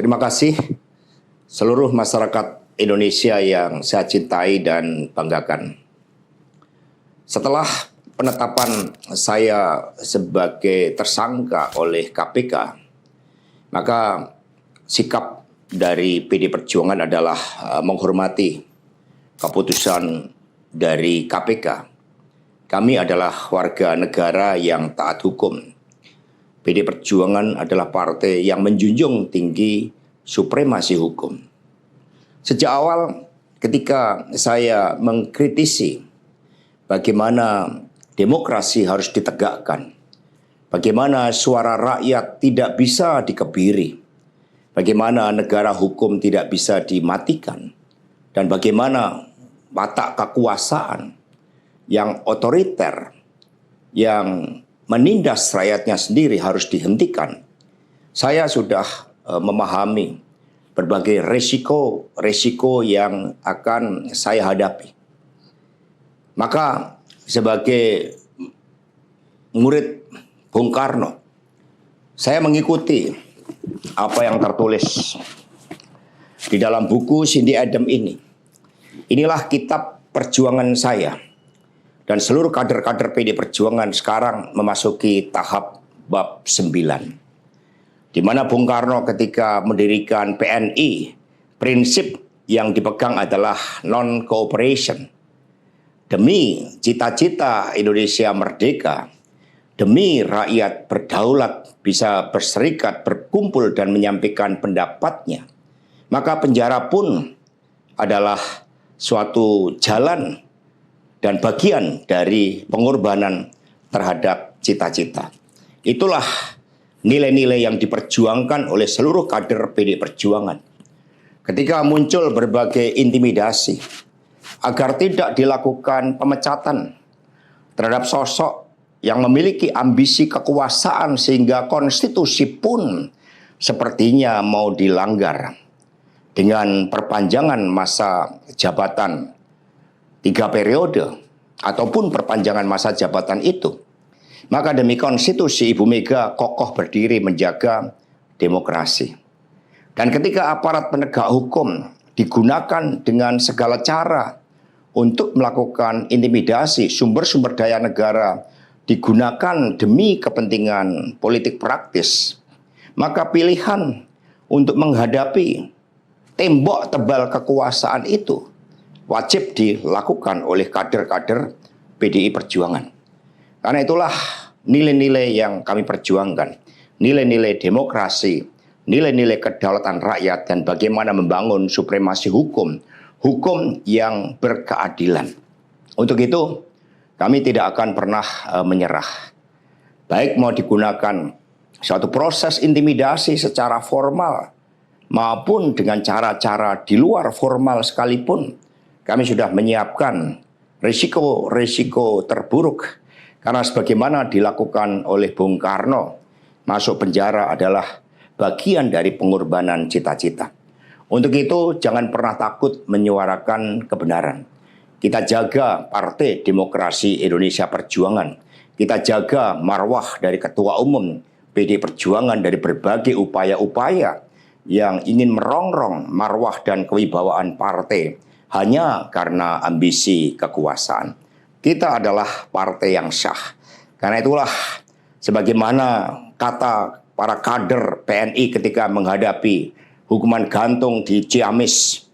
Terima kasih seluruh masyarakat Indonesia yang saya cintai dan banggakan. Setelah penetapan saya sebagai tersangka oleh KPK, maka sikap dari PD Perjuangan adalah menghormati keputusan dari KPK. Kami adalah warga negara yang taat hukum. PD Perjuangan adalah partai yang menjunjung tinggi supremasi hukum. Sejak awal ketika saya mengkritisi bagaimana demokrasi harus ditegakkan, bagaimana suara rakyat tidak bisa dikebiri, bagaimana negara hukum tidak bisa dimatikan, dan bagaimana watak kekuasaan yang otoriter, yang menindas rakyatnya sendiri harus dihentikan. Saya sudah memahami berbagai resiko yang akan saya hadapi. Maka sebagai murid Bung Karno, saya mengikuti apa yang tertulis di dalam buku Cindy Adams ini. Inilah kitab perjuangan saya. Dan seluruh kader-kader PD Perjuangan sekarang memasuki tahap bab 9. Di mana Bung Karno ketika mendirikan PNI, prinsip yang dipegang adalah non-cooperation. Demi cita-cita Indonesia merdeka, demi rakyat berdaulat bisa berserikat, berkumpul dan menyampaikan pendapatnya, maka penjara pun adalah suatu jalan dan bagian dari pengorbanan terhadap cita-cita. Itulah nilai-nilai yang diperjuangkan oleh seluruh kader PD Perjuangan. Ketika muncul berbagai intimidasi agar tidak dilakukan pemecatan terhadap sosok yang memiliki ambisi kekuasaan sehingga konstitusi pun sepertinya mau dilanggar dengan perpanjangan masa jabatan 3 periode ataupun perpanjangan masa jabatan itu, maka demi konstitusi Ibu Mega kokoh berdiri menjaga demokrasi. Dan ketika aparat penegak hukum digunakan dengan segala cara untuk melakukan intimidasi, sumber-sumber daya negara digunakan demi kepentingan politik praktis, maka pilihan untuk menghadapi tembok tebal kekuasaan itu wajib dilakukan oleh kader-kader PDI Perjuangan. Karena itulah nilai-nilai yang kami perjuangkan. Nilai-nilai demokrasi, nilai-nilai kedaulatan rakyat, dan bagaimana membangun supremasi hukum. Hukum yang berkeadilan. Untuk itu, kami tidak akan pernah menyerah. Baik mau digunakan suatu proses intimidasi secara formal, maupun dengan cara-cara di luar formal sekalipun, kami sudah menyiapkan risiko-risiko terburuk. Karena sebagaimana dilakukan oleh Bung Karno, masuk penjara adalah bagian dari pengorbanan cita-cita. Untuk itu jangan pernah takut menyuarakan kebenaran. Kita jaga Partai Demokrasi Indonesia Perjuangan. Kita jaga marwah dari Ketua Umum PD Perjuangan dari berbagai upaya-upaya yang ingin merongrong marwah dan kewibawaan partai hanya karena ambisi kekuasaan. Kita adalah partai yang sah. Karena itulah sebagaimana kata para kader PNI ketika menghadapi hukuman gantung di Ciamis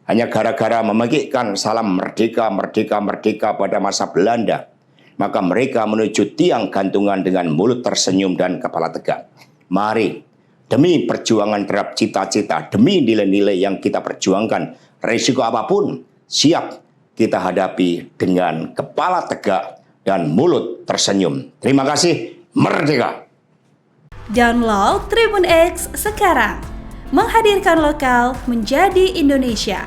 hanya gara-gara memegikkan salam merdeka, merdeka, merdeka pada masa Belanda, maka mereka menuju tiang gantungan dengan mulut tersenyum dan kepala tegak. Mari, demi perjuangan terhadap cita-cita, demi nilai-nilai yang kita perjuangkan, risiko apapun siap kita hadapi dengan kepala tegak dan mulut tersenyum. Terima kasih, merdeka! Download Tribun X sekarang, menghadirkan lokal menjadi Indonesia.